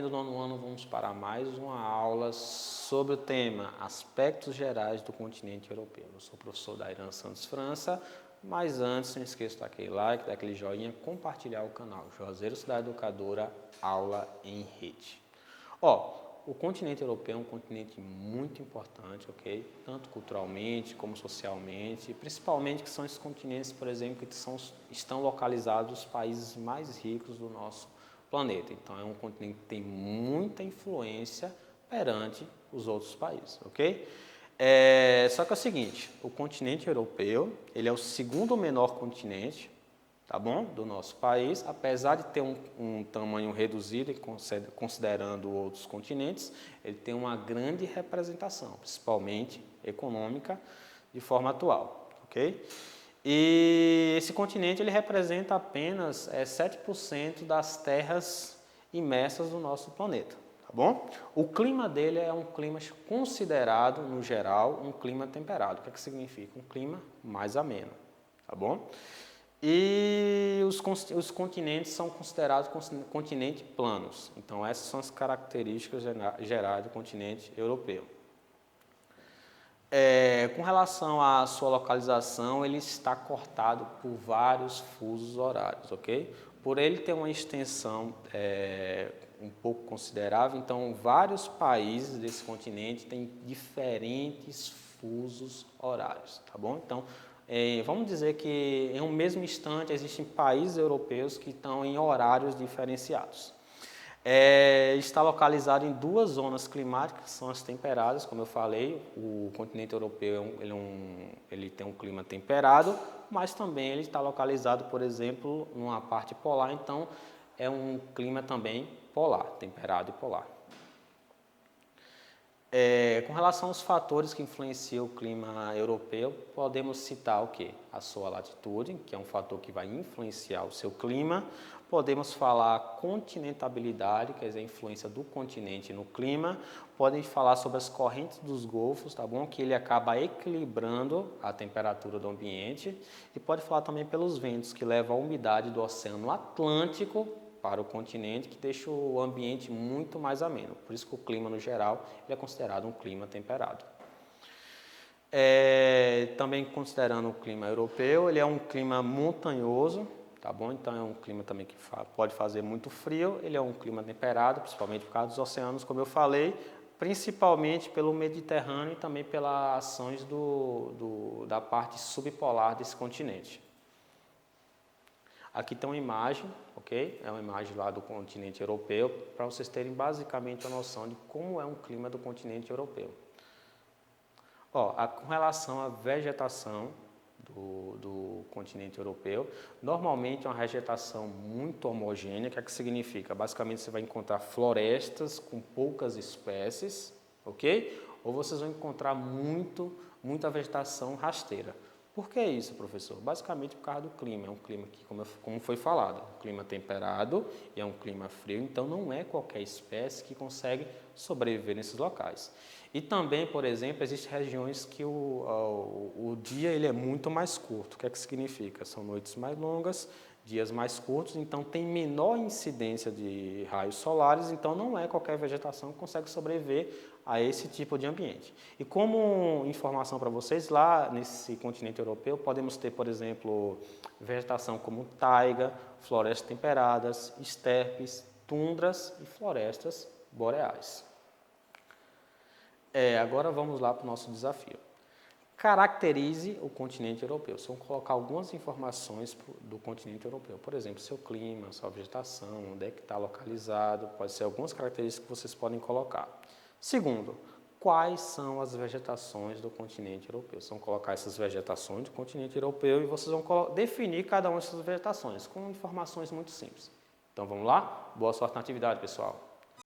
Do nono ano, vamos para mais uma aula sobre o tema Aspectos Gerais do Continente Europeu. Eu sou o professor Dairan Santos França, mas antes não esqueça daquele like, daquele joinha, compartilhar o canal Juazeiro Cidade Educadora, aula em rede. O continente europeu é um continente muito importante, ok? Tanto culturalmente como socialmente, principalmente que são esses continentes, por exemplo, que estão localizados nos países mais ricos do nosso planeta. Então, é um continente que tem muita influência perante os outros países, ok? Só que é o seguinte, o continente europeu, ele é o segundo menor continente, tá bom? Do nosso país, apesar de ter um tamanho reduzido, considerando outros continentes, ele tem uma grande representação, principalmente econômica, de forma atual, ok? E esse continente ele representa apenas 7% das terras imersas do nosso planeta, tá bom? O clima dele é um clima considerado, no geral, um clima temperado. O que significa? Um clima mais ameno, tá bom? E os continentes são considerados continentes planos. Então, essas são as características gerais do continente europeu. Com relação à sua localização, ele está cortado por vários fusos horários, ok? Por ele ter uma extensão um pouco considerável, então vários países desse continente têm diferentes fusos horários, tá bom? Então, vamos dizer que em um mesmo instante existem países europeus que estão em horários diferenciados. Está localizado em duas zonas climáticas, que são as temperadas, como eu falei. O continente europeu ele tem um clima temperado, mas também ele está localizado, por exemplo, numa parte polar, então é um clima também polar, temperado e polar. Com relação aos fatores que influenciam o clima europeu, podemos citar o quê? A sua latitude, que é um fator que vai influenciar o seu clima. Podemos falar a continentabilidade, quer dizer, a influência do continente no clima. Podem falar sobre as correntes dos golfos, tá bom? Que ele acaba equilibrando a temperatura do ambiente. E pode falar também pelos ventos, que levam a umidade do Oceano Atlântico para o continente, que deixa o ambiente muito mais ameno. Por isso que o clima, no geral, ele é considerado um clima temperado. Também considerando o clima europeu, ele é um clima montanhoso, tá bom? Então é um clima também que pode fazer muito frio, ele é um clima temperado, principalmente por causa dos oceanos, como eu falei, principalmente pelo Mediterrâneo e também pelas ações da parte subpolar desse continente. Aqui tem uma imagem, ok? É uma imagem lá do continente europeu, para vocês terem basicamente a noção de como é um clima do continente europeu. Com relação à vegetação do continente europeu, normalmente é uma vegetação muito homogênea. O que significa? Basicamente você vai encontrar florestas com poucas espécies, ok? Ou vocês vão encontrar muita vegetação rasteira. Por que isso, professor? Basicamente por causa do clima. É um clima que, como foi falado, um clima temperado e é um clima frio, então não é qualquer espécie que consegue sobreviver nesses locais. E também, por exemplo, existem regiões que o dia ele é muito mais curto. O que significa? São noites mais longas, dias mais curtos, então tem menor incidência de raios solares, então não é qualquer vegetação que consegue sobreviver a esse tipo de ambiente. E como informação para vocês, lá nesse continente europeu podemos ter, por exemplo, vegetação como taiga, florestas temperadas, estepes, tundras e florestas boreais. Agora vamos lá para o nosso desafio. Caracterize o continente europeu. Vamos colocar algumas informações do continente europeu. Por exemplo, seu clima, sua vegetação, onde é que está localizado. Pode ser algumas características que vocês podem colocar. Segundo, quais são as vegetações do continente europeu? Vocês vão colocar essas vegetações do continente europeu e vocês vão definir cada uma dessas vegetações com informações muito simples. Então vamos lá? Boa sorte na atividade, pessoal!